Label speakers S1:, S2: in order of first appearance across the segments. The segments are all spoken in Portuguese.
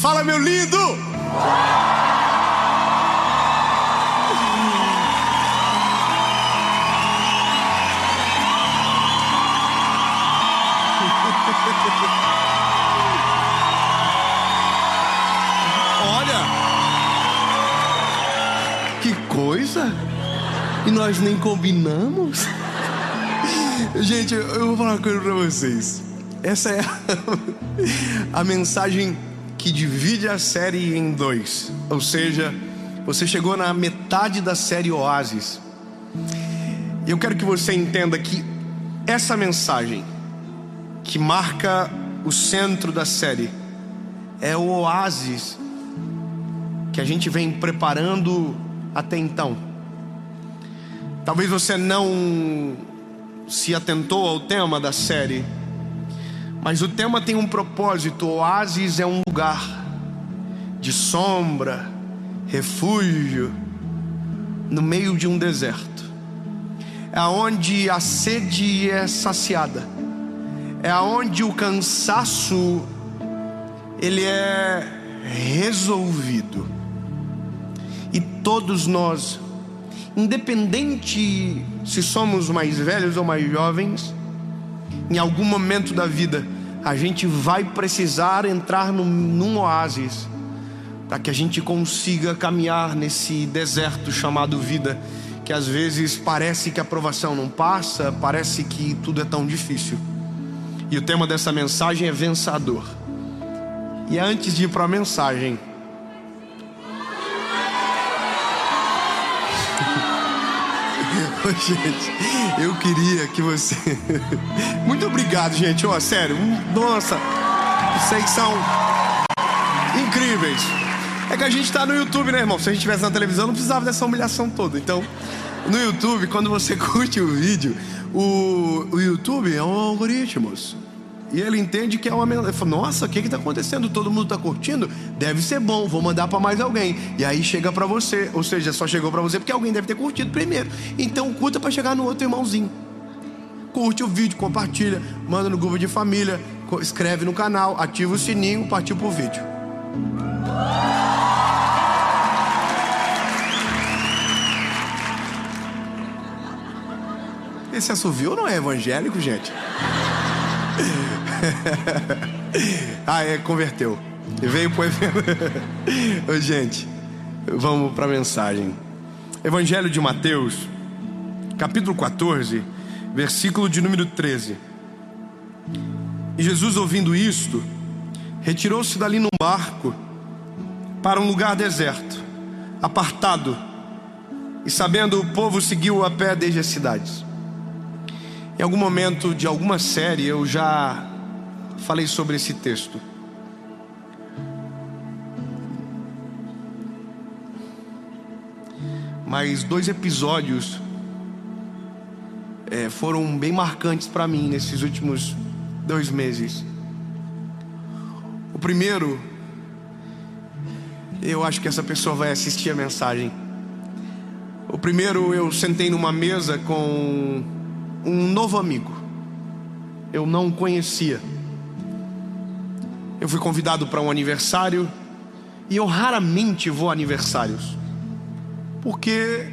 S1: Fala, meu lindo! Olha, que coisa! E nós nem combinamos. Gente, eu vou falar uma coisa pra vocês. Essa é a mensagem que divide a série em dois. Ou seja, você chegou na metade da série Oásis. E eu quero que você entenda que essa mensagem que marca o centro da série é o oásis que a gente vem preparando até então. Talvez você não se atentou ao tema da série, mas o tema tem um propósito. O oásis é um lugar de sombra, refúgio, no meio de um deserto. É onde a sede é saciada. É onde o cansaço ele é resolvido. E todos nós, independente se somos mais velhos ou mais jovens, em algum momento da vida a gente vai precisar entrar num oásis para que a gente consiga caminhar nesse deserto chamado vida, que às vezes parece que a provação não passa, parece que tudo é tão difícil. E o tema dessa mensagem é vencedor. E antes de ir para a mensagem, gente, eu queria que você... Muito obrigado, gente. Ó, sério, nossa, vocês são incríveis. É que a gente tá no YouTube, né, irmão? Se a gente estivesse na televisão, não precisava dessa humilhação toda. Então, no YouTube, quando você curte o vídeo, o YouTube é um algoritmo. E ele entende que é uma... Ele fala, nossa, o que está acontecendo? Todo mundo está curtindo? Deve ser bom, vou mandar para mais alguém. E aí chega para você. Ou seja, só chegou para você porque alguém deve ter curtido primeiro. Então curta para chegar no outro irmãozinho. Curte o vídeo, compartilha, manda no grupo de família, inscreve no canal, ativa o sininho, partiu pro vídeo. Esse assovio não é evangélico, gente? Converteu. Veio pro evento. Gente, vamos para a mensagem. Evangelho de Mateus, capítulo 14, versículo de número 13. E Jesus, ouvindo isto, retirou-se dali num barco para um lugar deserto, apartado, e sabendo o povo, seguiu a pé desde as cidades. Em algum momento de alguma série eu já falei sobre esse texto. Mas 2 episódios foram bem marcantes para mim nesses últimos 2 meses. O primeiro, eu acho que essa pessoa vai assistir a mensagem. O primeiro, eu sentei numa mesa com um novo amigo. Eu não o conhecia. Eu fui convidado para um aniversário. E eu raramente vou a aniversários, porque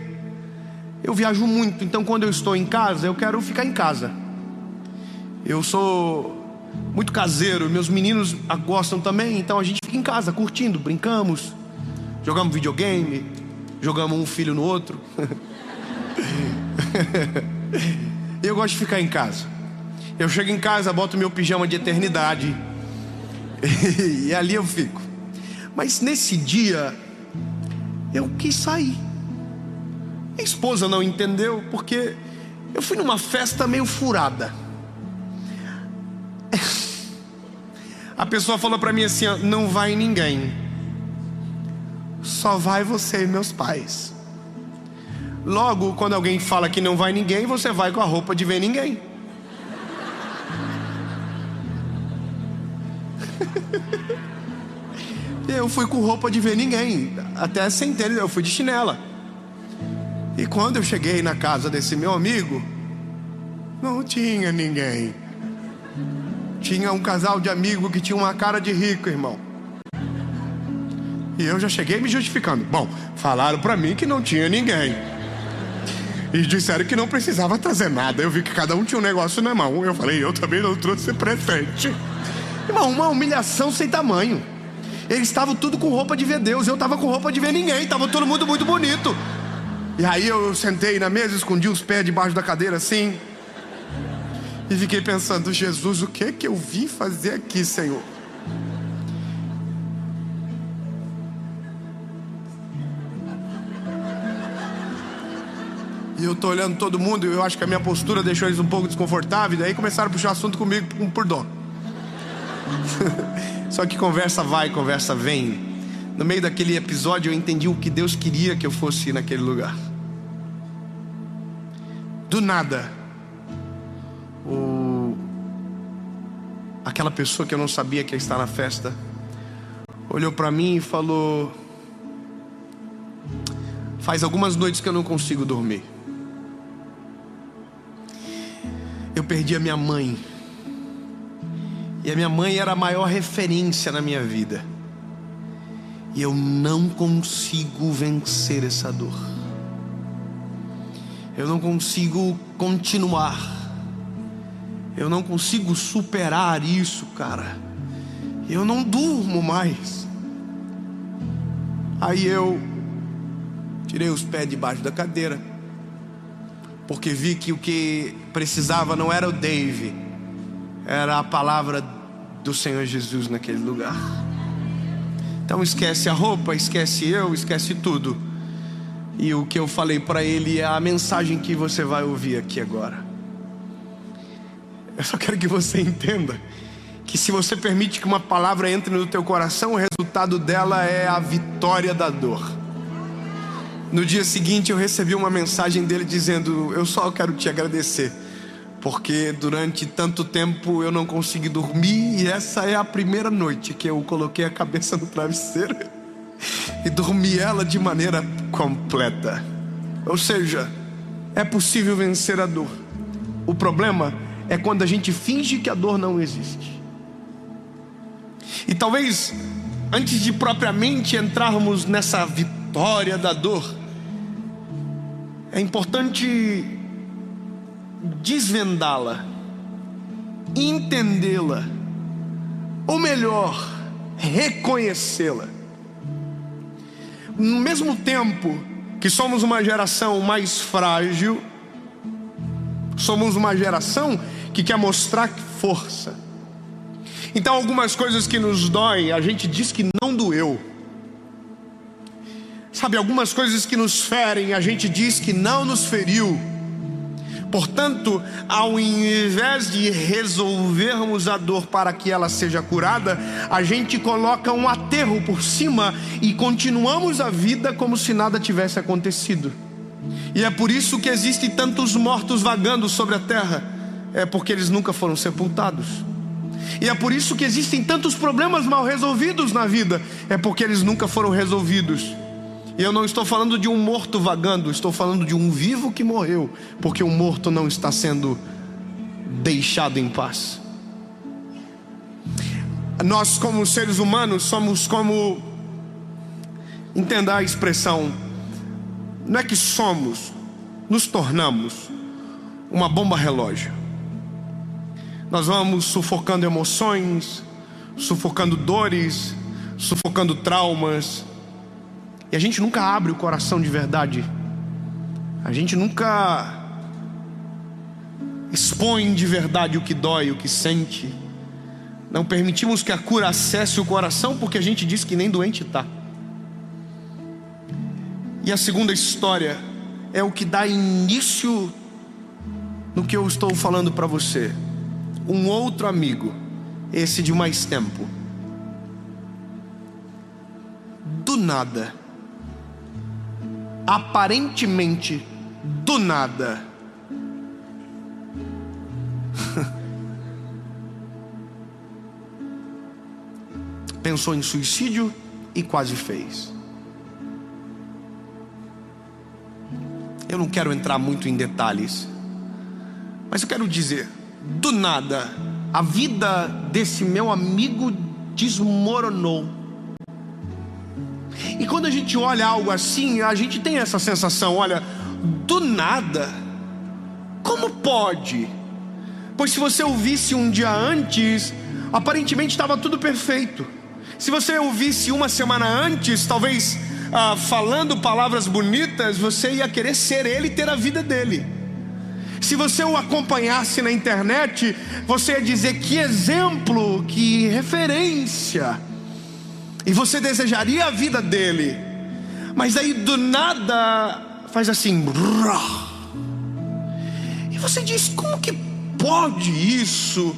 S1: eu viajo muito. Então quando eu estou em casa, eu quero ficar em casa. Eu sou muito caseiro. Meus meninos gostam também. Então a gente fica em casa, curtindo, brincamos, jogamos videogame, jogamos um filho no outro. Eu gosto de ficar em casa. Eu chego em casa, boto meu pijama de eternidade e ali eu fico. Mas nesse dia eu quis sair. Minha esposa não entendeu, porque eu fui numa festa meio furada. A pessoa falou pra mim assim, não vai ninguém, só vai você e meus pais. Logo, quando alguém fala que não vai ninguém, você vai com a roupa de ver ninguém. Eu fui com roupa de ver ninguém, até sem tênis, eu fui de chinela. E quando eu cheguei na casa desse meu amigo, não tinha ninguém. Tinha um casal de amigos que tinha uma cara de rico, irmão. E eu já cheguei me justificando. Bom, falaram para mim que não tinha ninguém. E disseram que não precisava trazer nada. Eu vi que cada um tinha um negócio na mão. Eu falei, eu também não trouxe presente. Irmão, uma humilhação sem tamanho. Eles estavam tudo com roupa de ver Deus. Eu estava com roupa de ver ninguém. Estava todo mundo muito bonito. E aí eu sentei na mesa, escondi os pés debaixo da cadeira assim. E fiquei pensando, Jesus, o que é que eu vim fazer aqui, Senhor? E eu tô olhando todo mundo e eu acho que a minha postura deixou eles um pouco desconfortáveis. Daí começaram a puxar assunto comigo por dó. Só que conversa vai, conversa vem. No meio daquele episódio eu entendi o que Deus queria que eu fosse naquele lugar. Do nada, aquela pessoa que eu não sabia que ia estar na festa olhou para mim e falou: faz algumas noites que eu não consigo dormir. Eu perdi a minha mãe. E a minha mãe era a maior referência na minha vida. E eu não consigo vencer essa dor. Eu não consigo continuar. Eu não consigo superar isso, cara. Eu não durmo mais. Aí eu tirei os pés debaixo da cadeira, porque vi que o que precisava não era o Dave, era a palavra do Senhor Jesus naquele lugar. Então esquece a roupa, esquece eu, esquece tudo. E o que eu falei para ele é a mensagem que você vai ouvir aqui agora. Eu só quero que você entenda que se você permite que uma palavra entre no teu coração, o resultado dela é a vitória da dor. No dia seguinte eu recebi uma mensagem dele dizendo: eu só quero te agradecer, porque durante tanto tempo eu não consegui dormir, e essa é a primeira noite que eu coloquei a cabeça no travesseiro e dormi ela de maneira completa. Ou seja, é possível vencer a dor. O problema é quando a gente finge que a dor não existe. E talvez, antes de propriamente entrarmos nessa vitória da dor, é importante desvendá-la, entendê-la, ou melhor, reconhecê-la. No mesmo tempo que somos uma geração mais frágil, somos uma geração que quer mostrar força. Então algumas coisas que nos doem, a gente diz que não doeu. Sabe, algumas coisas que nos ferem, a gente diz que não nos feriu. Portanto, ao invés de resolvermos a dor para que ela seja curada, a gente coloca um aterro por cima e continuamos a vida como se nada tivesse acontecido. E é por isso que existem tantos mortos vagando sobre a terra. É porque eles nunca foram sepultados. E é por isso que existem tantos problemas mal resolvidos na vida. É porque eles nunca foram resolvidos. E eu não estou falando de um morto vagando, estou falando de um vivo que morreu, porque o morto não está sendo deixado em paz. Nós, como seres humanos, somos como... Entenda a expressão. Não é que somos, nos tornamos uma bomba relógio. Nós vamos sufocando emoções, sufocando dores, sufocando traumas. E a gente nunca abre o coração de verdade. A gente nunca expõe de verdade o que dói, o que sente. Não permitimos que a cura acesse o coração, porque a gente diz que nem doente está. E a segunda história é o que dá início no que eu estou falando para você. Um outro amigo, esse de mais tempo, do nada, aparentemente do nada, pensou em suicídio e quase fez. Eu não quero entrar muito em detalhes, mas eu quero dizer, do nada, a vida desse meu amigo desmoronou. E quando a gente olha algo assim, a gente tem essa sensação, olha, do nada, como pode? Pois se você ouvisse um dia antes, aparentemente estava tudo perfeito. Se você ouvisse uma semana antes, talvez falando palavras bonitas, você ia querer ser ele e ter a vida dele. Se você o acompanhasse na internet, você ia dizer que exemplo, que referência, e você desejaria a vida dele. Mas aí do nada faz assim, e você diz, como que pode isso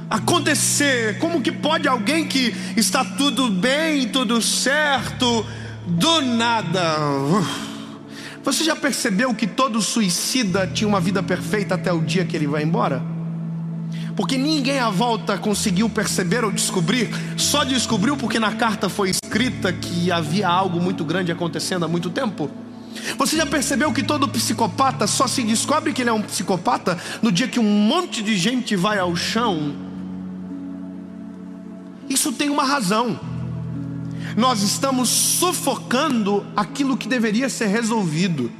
S1: acontecer? Como que pode alguém que está tudo bem, tudo certo, do nada? Você já percebeu que todo suicida tinha uma vida perfeita até o dia que ele vai embora? Porque ninguém à volta conseguiu perceber ou descobrir. Só descobriu porque na carta foi escrita que havia algo muito grande acontecendo há muito tempo. Você já percebeu que todo psicopata só se descobre que ele é um psicopata no dia que um monte de gente vai ao chão? Isso tem uma razão. Nós estamos sufocando aquilo que deveria ser resolvido.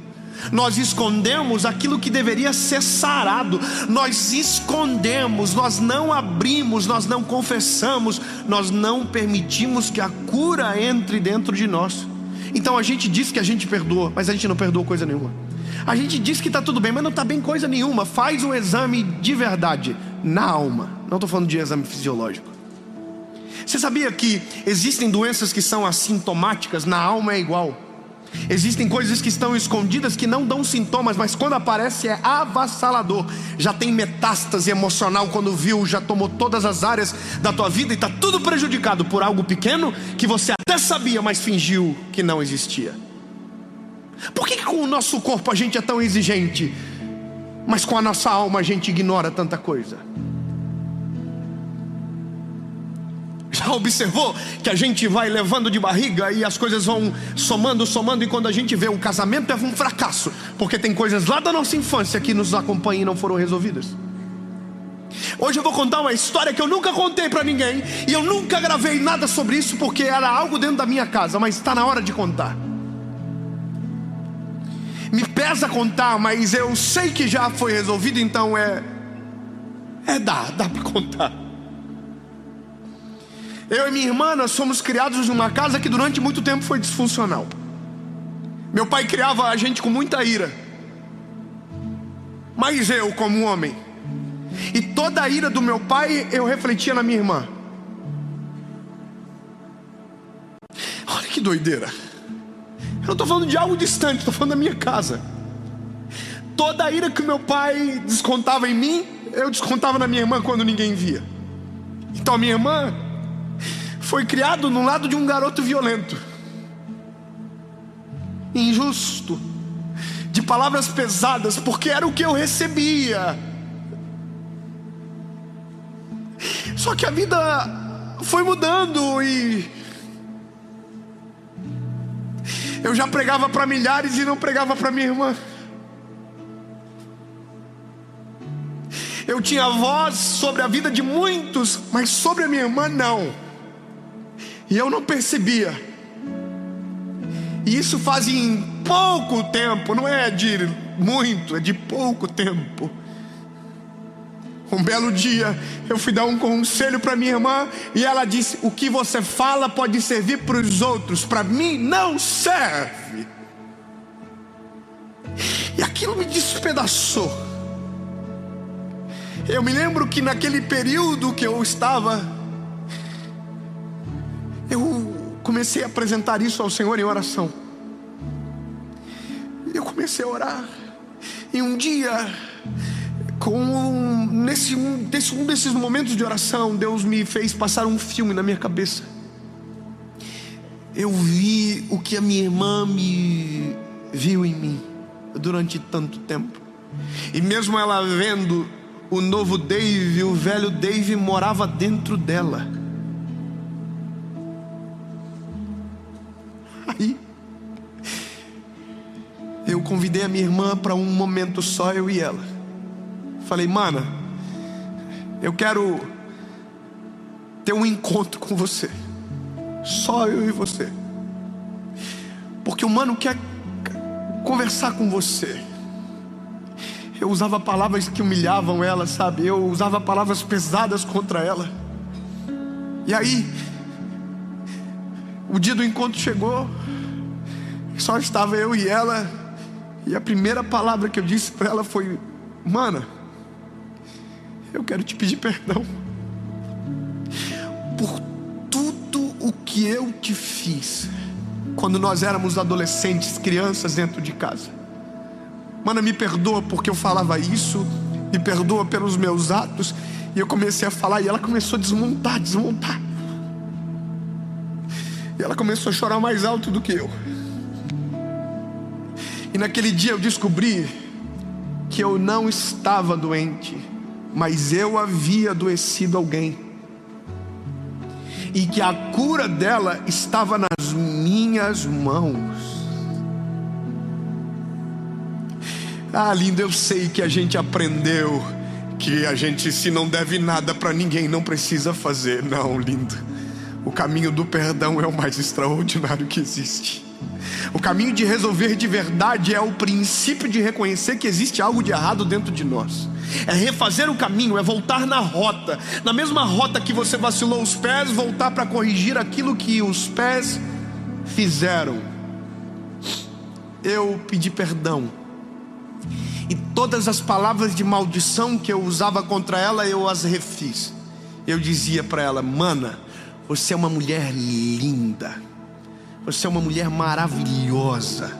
S1: Nós escondemos aquilo que deveria ser sarado. Nós escondemos, nós não abrimos, nós não confessamos, nós não permitimos que a cura entre dentro de nós. Então a gente diz que a gente perdoa, mas a gente não perdoa coisa nenhuma. A gente diz que está tudo bem, mas não está bem coisa nenhuma. Faz um exame de verdade na alma. Não estou falando de exame fisiológico. Você sabia que existem doenças que são assintomáticas? Na alma é igual. Existem coisas que estão escondidas que não dão sintomas, mas quando aparece é avassalador. Já tem metástase emocional quando viu, já tomou todas as áreas da tua vida e está tudo prejudicado por algo pequeno que você até sabia, mas fingiu que não existia. Por que com o nosso corpo a gente é tão exigente, mas com a nossa alma a gente ignora tanta coisa? Já observou que a gente vai levando de barriga e as coisas vão somando, e quando a gente vê o casamento é um fracasso, porque tem coisas lá da nossa infância que nos acompanham e não foram resolvidas. Hoje eu vou contar uma história que eu nunca contei para ninguém, e eu nunca gravei nada sobre isso porque era algo dentro da minha casa, mas está na hora de contar. Me pesa contar, mas eu sei que já foi resolvido, então dá para contar. Eu e minha irmã, nós fomos criados numa casa que durante muito tempo foi disfuncional. Meu pai criava a gente com muita ira, mas eu como homem, e toda a ira do meu pai eu refletia na minha irmã. Olha que doideira. Eu não estou falando de algo distante, estou falando da minha casa. Toda a ira que o meu pai descontava em mim, eu descontava na minha irmã quando ninguém via. Então a minha irmã foi criado no lado de um garoto violento, injusto, de palavras pesadas, porque era o que eu recebia. Só que a vida foi mudando e eu já pregava para milhares e não pregava para minha irmã. Eu tinha voz sobre a vida de muitos, mas sobre a minha irmã não. E eu não percebia. E isso faz em pouco tempo, não é de muito, é de pouco tempo. Um belo dia eu fui dar um conselho para minha irmã e ela disse: o que você fala pode servir para os outros, para mim não serve. E aquilo me despedaçou. Eu me lembro que naquele período que eu estava, eu comecei a apresentar isso ao Senhor em oração. Eu comecei a orar. E um dia, nesse um desses momentos de oração, Deus me fez passar um filme na minha cabeça. Eu vi o que a minha irmã me viu em mim durante tanto tempo. E mesmo ela vendo o novo Dave, o velho Dave morava dentro dela. Aí eu convidei a minha irmã para um momento só, eu e ela. Falei: mana, eu quero ter um encontro com você, só eu e você. porque o mano quer conversar com você. Eu usava palavras que humilhavam ela, sabe? Eu usava palavras pesadas contra ela. E aí, o dia do encontro chegou, só estava eu e ela, e a primeira palavra que eu disse para ela foi: mana, eu quero te pedir perdão por tudo o que eu te fiz quando nós éramos adolescentes, crianças dentro de casa. Mana, me perdoa porque eu falava isso, me perdoa pelos meus atos. E eu comecei a falar e ela começou a desmontar. E ela começou a chorar mais alto do que eu. E naquele dia eu descobri que eu não estava doente, mas eu havia adoecido alguém, e que a cura dela estava nas minhas mãos. Ah, lindo, eu sei que a gente aprendeu que a gente, se não deve nada para ninguém, não precisa fazer. Não, lindo, o caminho do perdão é o mais extraordinário que existe. O caminho de resolver de verdade é o princípio de reconhecer que existe algo de errado dentro de nós. É refazer o caminho, é voltar na rota, na mesma rota que você vacilou os pés, voltar para corrigir aquilo que os pés fizeram. Eu pedi perdão, e todas as palavras de maldição que eu usava contra ela, eu as refiz. Eu dizia para ela: mana, você é uma mulher linda, você é uma mulher maravilhosa,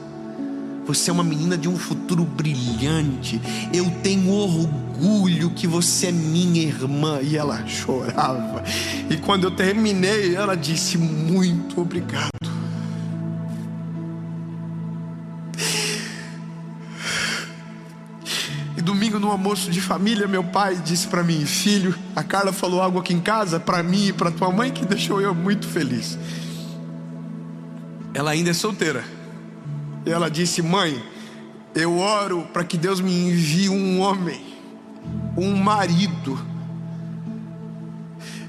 S1: você é uma menina de um futuro brilhante, eu tenho orgulho que você é minha irmã. E ela chorava. E quando eu terminei, ela disse: muito obrigado. E domingo, no almoço de família, meu pai disse para mim: filho, a Carla falou algo aqui em casa para mim e para tua mãe que deixou eu muito feliz. Ela ainda é solteira. E ela disse: mãe, eu oro para que Deus me envie um homem, um marido.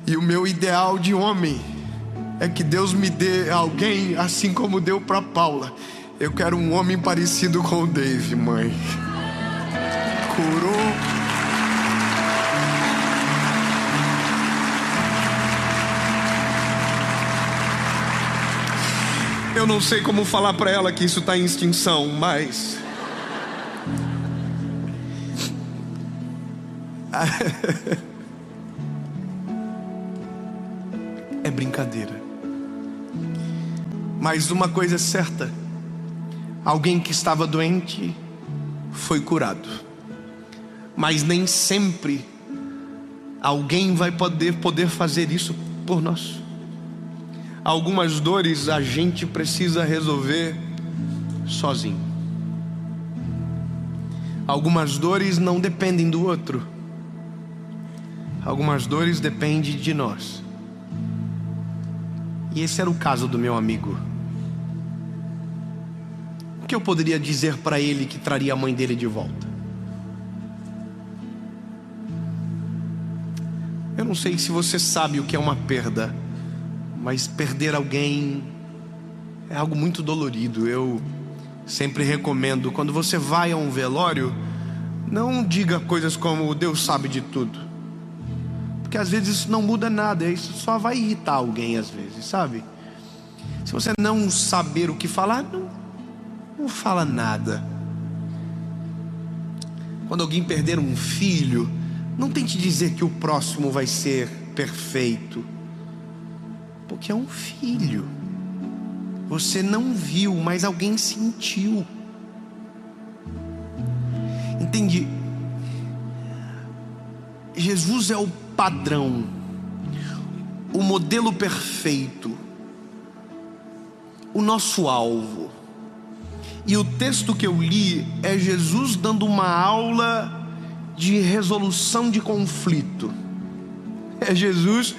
S1: E o meu ideal de homem é que Deus me dê alguém assim como deu para Paula. Eu quero um homem parecido com o Dave, mãe. Curou. Eu não sei como falar para ela que isso está em extinção, mas é brincadeira. Mas uma coisa é certa: alguém que estava doente foi curado. Mas nem sempre alguém vai poder fazer isso por nós. Algumas dores a gente precisa resolver sozinho. Algumas dores não dependem do outro. Algumas dores dependem de nós. E esse era o caso do meu amigo. O que eu poderia dizer para ele que traria a mãe dele de volta? Eu não sei se você sabe o que é uma perda, mas perder alguém é algo muito dolorido. Eu sempre recomendo, quando você vai a um velório, não diga coisas como Deus sabe de tudo, porque às vezes isso não muda nada. Isso só vai irritar alguém às vezes, sabe? Se você não saber o que falar, não fala nada. Quando alguém perder um filho, não tente dizer que o próximo vai ser perfeito, porque é um filho. Você não viu, mas alguém sentiu. Entende? Jesus é o padrão, o modelo perfeito, o nosso alvo. E o texto que eu li é Jesus dando uma aula de resolução de conflito. É Jesus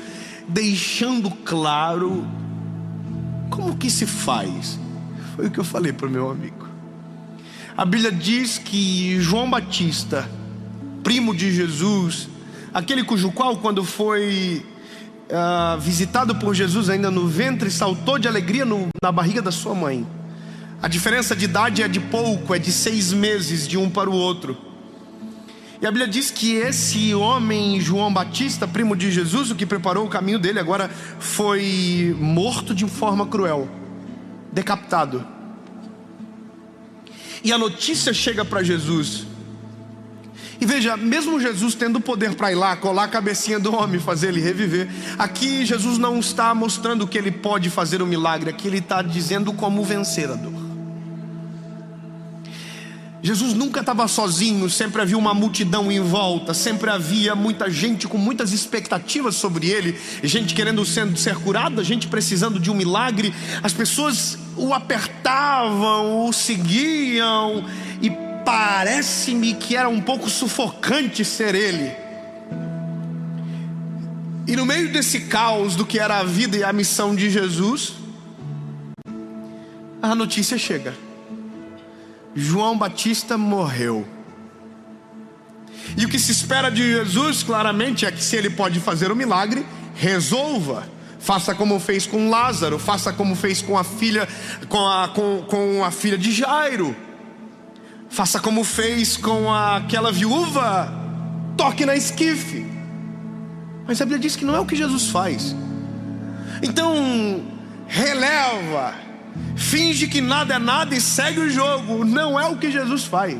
S1: deixando claro como que se faz. Foi o que eu falei para o meu amigo. A Bíblia diz que João Batista, primo de Jesus, aquele cujo qual, quando foi visitado por Jesus ainda no ventre, saltou de alegria na barriga da sua mãe. A diferença de idade é de pouco, é de 6 meses de um para o outro. E a Bíblia diz que esse homem, João Batista, primo de Jesus, o que preparou o caminho dele, agora foi morto de forma cruel, decapitado. E a notícia chega para Jesus. E veja, mesmo Jesus tendo poder para ir lá, colar a cabecinha do homem, fazer ele reviver, aqui Jesus não está mostrando que ele pode fazer um milagre, aqui ele está dizendo como vencer a dor. Jesus nunca estava sozinho, sempre havia uma multidão em volta, sempre havia muita gente com muitas expectativas sobre ele, gente querendo ser curada, gente precisando de um milagre. As pessoas o apertavam, o seguiam, e parece-me que era um pouco sufocante ser ele. E no meio desse caos do que era a vida e a missão de Jesus, a notícia chega: João Batista morreu. E o que se espera de Jesus claramente é que, se ele pode fazer o milagre, resolva. Faça como fez com Lázaro, faça como fez com a filha, com a filha de Jairo, faça como fez com aquela viúva, toque na esquife. Mas a Bíblia diz que não é o que Jesus faz. Então releva, finge que nada é nada e segue o jogo. Não é o que Jesus faz.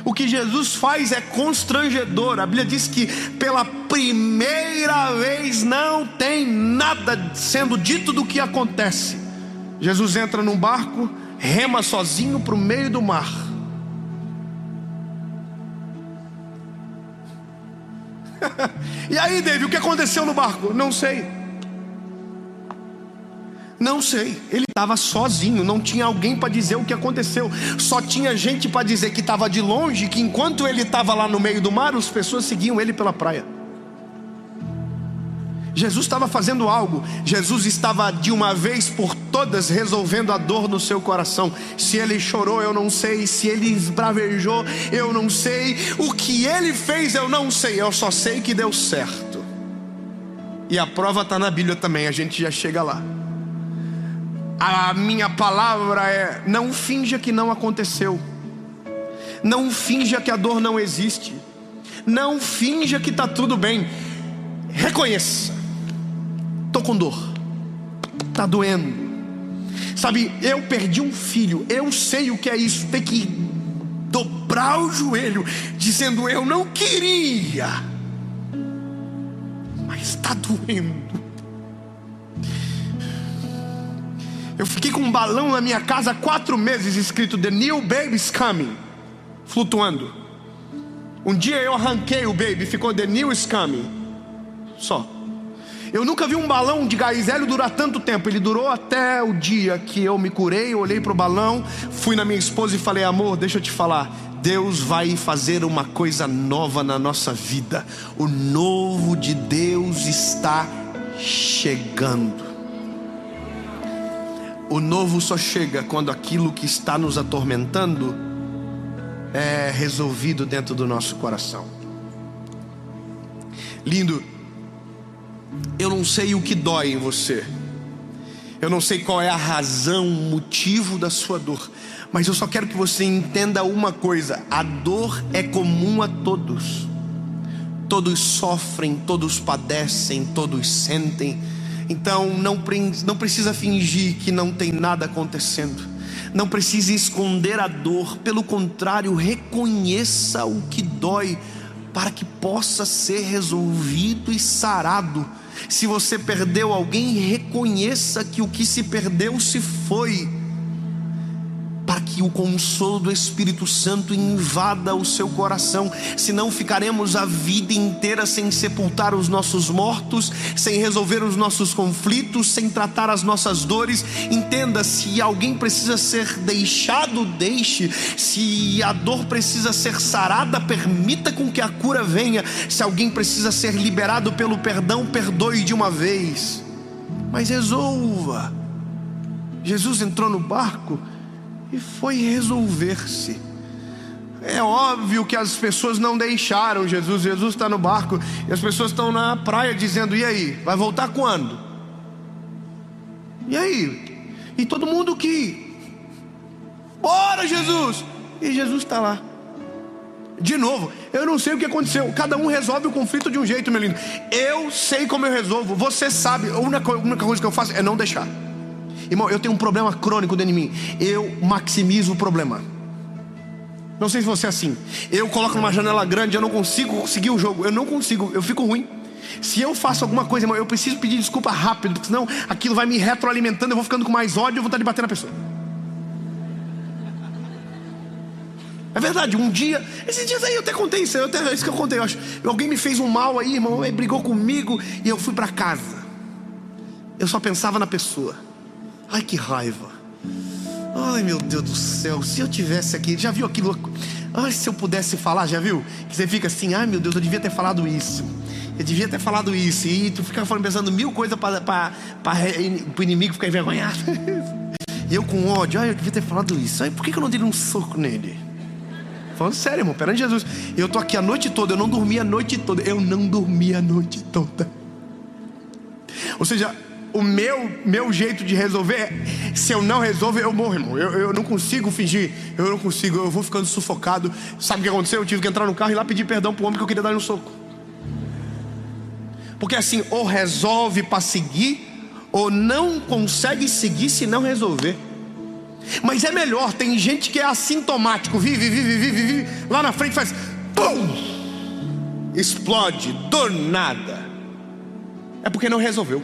S1: O que Jesus faz é constrangedor. A Bíblia diz que pela primeira vez não tem nada sendo dito do que acontece. Jesus entra num barco, rema sozinho para o meio do mar. E aí, David, o que aconteceu no barco? Não sei. Não sei. Ele estava sozinho, não tinha alguém para dizer o que aconteceu. Só tinha gente para dizer que estava de longe, que enquanto ele estava lá no meio do mar, as pessoas seguiam ele pela praia. Jesus estava fazendo algo. Jesus estava de uma vez por todas resolvendo a dor no seu coração. Se ele chorou, eu não sei. Se ele esbravejou, eu não sei. O que ele fez, eu não sei. Eu só sei que deu certo. E a prova está na Bíblia também, a gente já chega lá. A minha palavra é: não finja que não aconteceu. Não finja que a dor não existe. Não finja que está tudo bem. Reconheça: estou com dor, está doendo. Sabe, eu perdi um filho. Eu sei o que é isso, ter que dobrar o joelho dizendo: eu não queria, mas está doendo. Eu fiquei com um balão na minha casa 4 meses escrito "The new baby's coming", flutuando. Um dia eu arranquei o baby, ficou "The new is coming", só. Eu nunca vi um balão de gás hélio durar tanto tempo. Ele durou até o dia que eu me curei. Eu olhei para o balão, fui na minha esposa e falei: amor, deixa eu te falar, Deus vai fazer uma coisa nova na nossa vida. O novo de Deus está chegando. O novo só chega quando aquilo que está nos atormentando é resolvido dentro do nosso coração. Lindo. Eu não sei o que dói em você. Eu não sei qual é a razão, o motivo da sua dor. Mas eu só quero que você entenda uma coisa: a dor é comum a todos. Todos sofrem, todos padecem, todos sentem. Então não precisa fingir que não tem nada acontecendo. Não precisa esconder a dor. Pelo contrário, reconheça o que dói, para que possa ser resolvido e sarado. Se você perdeu alguém, reconheça que o que se perdeu se foi, para que o consolo do Espírito Santo invada o seu coração. Senão ficaremos a vida inteira sem sepultar os nossos mortos, sem resolver os nossos conflitos, sem tratar as nossas dores. Entenda: se alguém precisa ser deixado, deixe. Se a dor precisa ser sarada, permita com que a cura venha. Se alguém precisa ser liberado pelo perdão, perdoe de uma vez, mas resolva. Jesus entrou no barco e foi resolver-se. É óbvio que as pessoas não deixaram Jesus. Jesus está no barco e as pessoas estão na praia dizendo: e aí, vai voltar quando? E aí? E todo mundo que Bora, Jesus! E Jesus está lá. De novo, eu não sei o que aconteceu. Cada um resolve o conflito de um jeito, meu lindo. Eu sei como eu resolvo. Você sabe. A única coisa que eu faço é não deixar. Irmão, eu tenho um problema crônico dentro de mim. Eu maximizo o problema. Não sei se você é assim. Eu coloco numa janela grande, eu não consigo seguir o jogo. Eu não consigo, eu fico ruim. Se eu faço alguma coisa, irmão, eu preciso pedir desculpa rápido, porque senão aquilo vai me retroalimentando. Eu vou ficando com mais ódio, eu vou estar de bater na pessoa. É verdade, um dia, esses dias aí eu até contei isso, isso que eu contei, eu acho. Alguém me fez um mal aí, irmão, aí brigou comigo e eu fui pra casa. Eu só pensava na pessoa. Ai, que raiva. Ai, meu Deus do céu, se eu tivesse aqui, já viu aquilo? Ai, se eu pudesse falar, já viu? Que você fica assim, ai meu Deus, eu devia ter falado isso. Eu devia ter falado isso. E tu fica pensando mil coisas para o inimigo ficar envergonhado. E eu com ódio, ai, eu devia ter falado isso. Ai, por que eu não dei um soco nele? Falando sério, irmão, perante Jesus. Eu tô aqui a noite toda, eu não dormi a noite toda. Eu não dormi a noite toda. Ou seja, o meu jeito de resolver, se eu não resolver, eu morro, irmão. Eu não consigo fingir. Eu não consigo, eu vou ficando sufocado. Sabe o que aconteceu? Eu tive que entrar no carro e lá pedir perdão pro homem que eu queria dar um soco. Porque assim, ou resolve para seguir, ou não consegue seguir se não resolver. Mas é melhor, tem gente que é assintomático, vive, lá na frente faz pum, explode do nada. É porque não resolveu.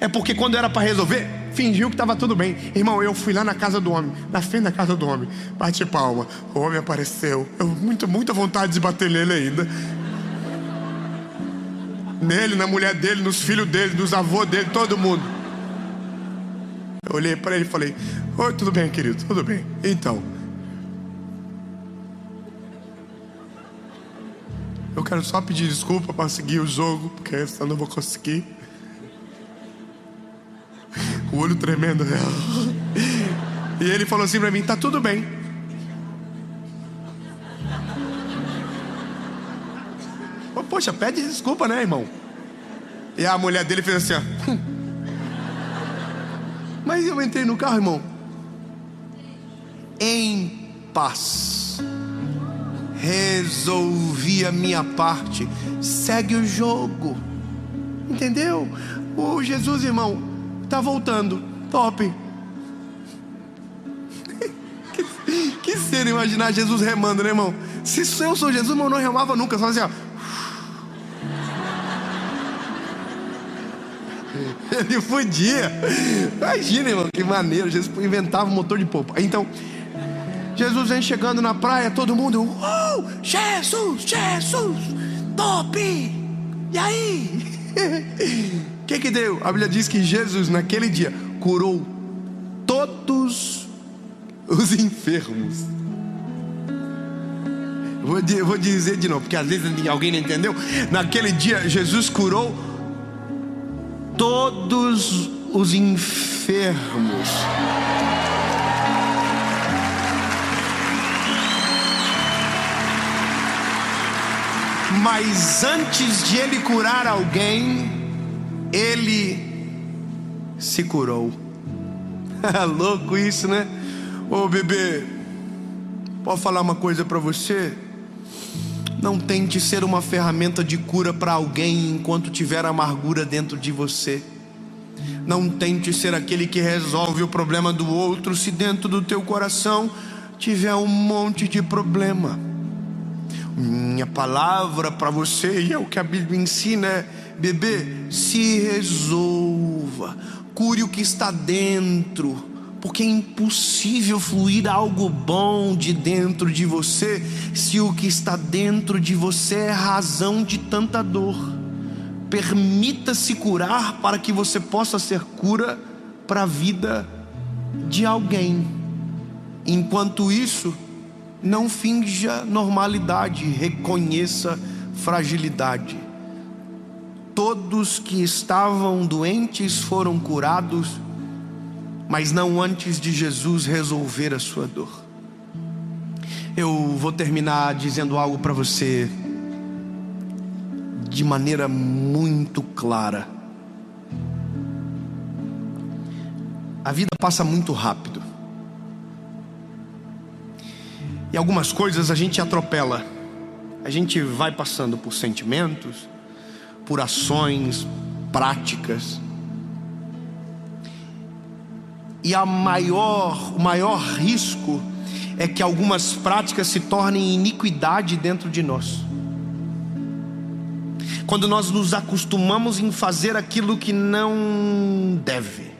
S1: É porque quando era para resolver, fingiu que estava tudo bem. Irmão, eu fui lá na casa do homem, na frente da casa do homem, bate palma, o homem apareceu. Eu muita vontade de bater nele ainda. Nele, na mulher dele, nos filhos dele, nos avôs dele, todo mundo. Eu olhei para ele e falei: oi, tudo bem, querido? Tudo bem. Então, eu quero só pedir desculpa para seguir o jogo, porque senão eu não vou conseguir. O olho tremendo. E ele falou assim para mim: tá tudo bem. Poxa, pede desculpa, né, irmão? E a mulher dele fez assim, ó. Mas eu entrei no carro, irmão, em paz. Resolvi a minha parte. Segue o jogo. Entendeu? O Jesus, irmão, tá voltando. Top. Que cena imaginar Jesus remando, né, irmão? Se eu sou Jesus, irmão, não remava nunca. Só assim, ó. Ele podia. Imagina, irmão, que maneiro. Jesus inventava um motor de polpa. Então, Jesus vem chegando na praia, todo mundo, Jesus, top. E aí? O que deu? A Bíblia diz que Jesus naquele dia curou todos os enfermos. Vou dizer de novo, porque às vezes alguém não entendeu. Naquele dia Jesus curou todos os enfermos. Mas antes de ele curar alguém, ele se curou. Louco isso, né? Ô bebê, posso falar uma coisa pra você? Não tente ser uma ferramenta de cura para alguém enquanto tiver amargura dentro de você. Não tente ser aquele que resolve o problema do outro se dentro do teu coração tiver um monte de problema. Minha palavra para você, e é o que a Bíblia ensina, é: bebê, se resolva, cure o que está dentro, porque é impossível fluir algo bom de dentro de você se o que está dentro de você é razão de tanta dor. Permita-se curar para que você possa ser cura para a vida de alguém. Enquanto isso, não finja normalidade, reconheça fragilidade. Todos que estavam doentes foram curados, mas não antes de Jesus resolver a sua dor. Eu vou terminar dizendo algo para você de maneira muito clara. A vida passa muito rápido. E algumas coisas a gente atropela. A gente vai passando por sentimentos, por ações, práticas. E o maior risco é que algumas práticas se tornem iniquidade dentro de nós. Quando nós nos acostumamos em fazer aquilo que não deve.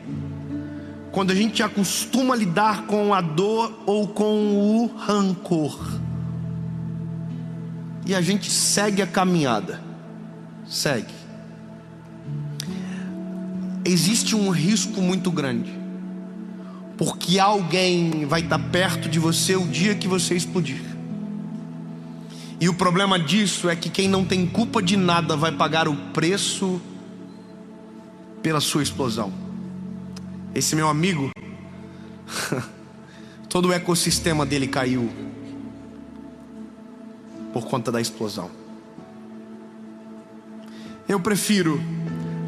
S1: Quando a gente acostuma a lidar com a dor ou com o rancor. E a gente segue a caminhada. Segue. Existe um risco muito grande. Porque alguém vai estar perto de você o dia que você explodir. E o problema disso é que quem não tem culpa de nada vai pagar o preço pela sua explosão. Esse meu amigo, todo o ecossistema dele caiu por conta da explosão. Eu prefiro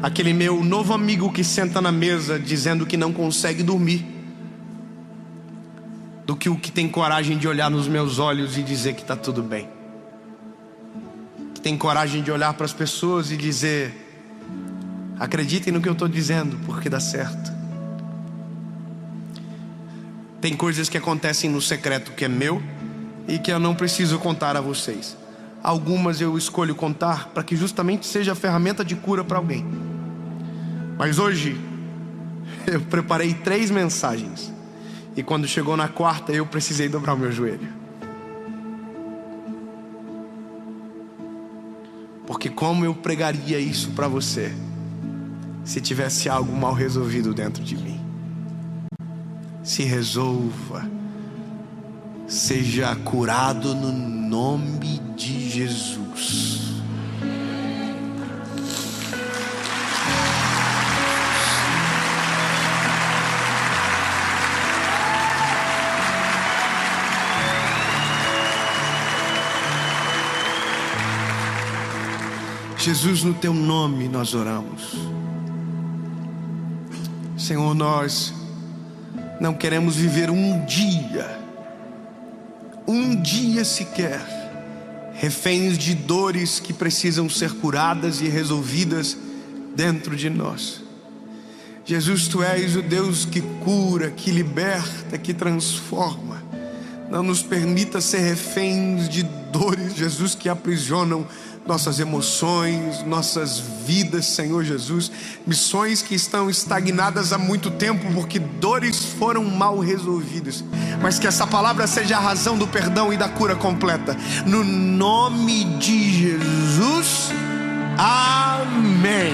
S1: aquele meu novo amigo que senta na mesa dizendo que não consegue dormir, do que o que tem coragem de olhar nos meus olhos e dizer que está tudo bem. Que tem coragem de olhar para as pessoas e dizer: acreditem no que eu estou dizendo, porque dá certo. Tem coisas que acontecem no secreto que é meu e que eu não preciso contar a vocês. Algumas eu escolho contar para que justamente seja a ferramenta de cura para alguém. Mas hoje eu preparei 3 mensagens. E quando chegou na 4ª, eu precisei dobrar o meu joelho. Porque como eu pregaria isso para você se tivesse algo mal resolvido dentro de mim? Se resolva. Seja curado no nome de Jesus. Jesus, no teu nome nós oramos. Senhor, nós não queremos viver um dia sequer, reféns de dores que precisam ser curadas e resolvidas dentro de nós. Jesus, tu és o Deus que cura, que liberta, que transforma. Não nos permita ser reféns de dores, Jesus, que aprisionam nossas emoções, nossas vidas, Senhor Jesus. Missões que estão estagnadas há muito tempo porque dores foram mal resolvidas. Mas que essa palavra seja a razão do perdão e da cura completa. No nome de Jesus, amém.